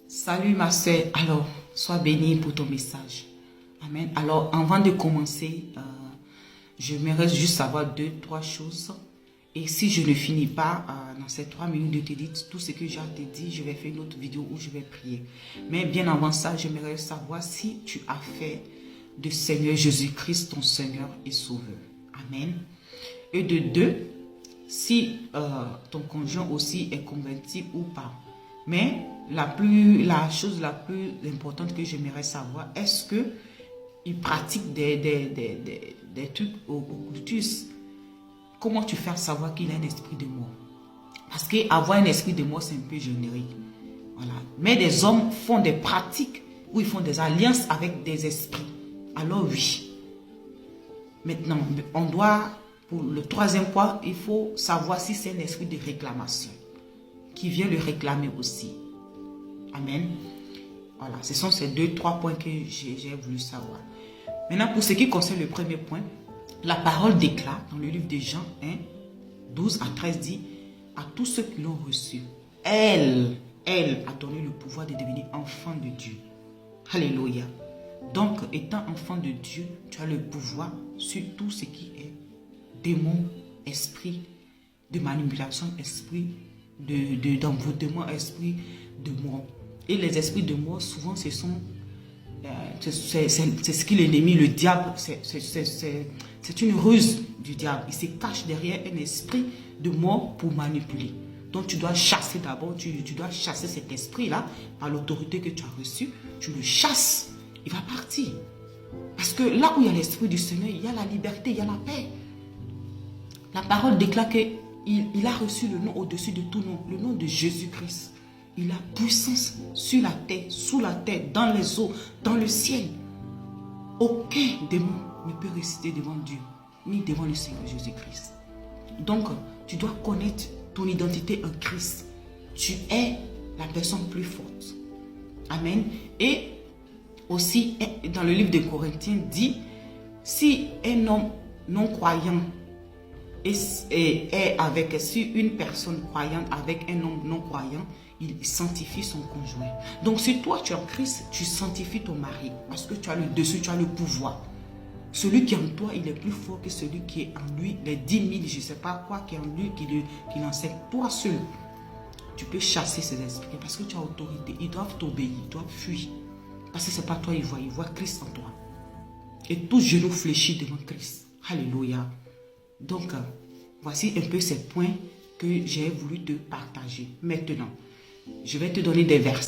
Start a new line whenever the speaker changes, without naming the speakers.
Salut ma soeur, alors sois bénie pour ton message. Amen. Alors avant de commencer, j'aimerais juste savoir deux, trois choses. Et si je ne finis pas dans ces 3 minutes de te dire tout ce que j'ai à te dire, je vais faire une autre vidéo où je vais prier. Mais bien avant ça, j'aimerais savoir si tu as fait de Seigneur Jésus-Christ ton Seigneur et Sauveur. Amen. Et de deux, si ton conjoint aussi est converti ou pas. Mais la chose la plus importante que j'aimerais savoir, est-ce que il pratique des trucs occultus? Comment tu fais savoir qu'il a un esprit de mort? Parce qu'avoir un esprit de mort, c'est un peu générique. Voilà. Mais des hommes font des pratiques où ils font des alliances avec des esprits. Alors oui. Maintenant, on doit, pour le troisième point, il faut savoir si c'est un esprit de réclamation qui vient le réclamer aussi. Amen. Voilà, ce sont ces deux, trois points que j'ai voulu savoir. Maintenant, pour ce qui concerne le premier point, la parole déclare dans le livre de Jean 1, 12 à 13 dit, à tous ceux qui l'ont reçu, elle a donné le pouvoir de devenir enfant de Dieu. Alléluia. Donc, étant enfant de Dieu, tu as le pouvoir sur tout ce qui est démon, esprit de manipulation, esprit d'envoûtement, esprit de mort. Et les esprits de mort, souvent, ce sont c'est ce qui l'ennemi, le diable, c'est une ruse du diable. Il se cache derrière un esprit de mort pour manipuler. Donc tu dois chasser d'abord, tu dois chasser cet esprit-là par l'autorité que tu as reçue. Tu le chasses, il va partir. Parce que là où il y a l'esprit du Seigneur, il y a la liberté, il y a la paix. La parole déclare qu'il a reçu le nom au-dessus de tout nom, le nom de Jésus-Christ. Il a puissance sur la terre, sous la terre, dans les eaux, dans le ciel. Aucun démon ne peut résister devant Dieu, ni devant le Seigneur Jésus-Christ. Donc, tu dois connaître ton identité en Christ. Tu es la personne plus forte. Amen. Et aussi, dans le livre de Corinthiens, dit, si un homme non-croyant est avec, si une personne croyante avec un homme non-croyant, il sanctifie son conjoint. Donc si toi tu es en Christ, tu sanctifies ton mari parce que tu as le dessus, tu as le pouvoir. Celui qui est en toi, il est plus fort que celui qui est en lui, les 10 000, je ne sais pas quoi qui est en lui, qui l'enseigne. Toi seul, tu peux chasser ces esprits parce que tu as autorité. Ils doivent t'obéir, ils doivent fuir. Parce que ce n'est pas toi, ils voient Christ en toi. Et tout genou fléchit devant Christ. Alléluia. Donc, voici un peu ces points que j'ai voulu te partager. Maintenant, je vais te donner des versets.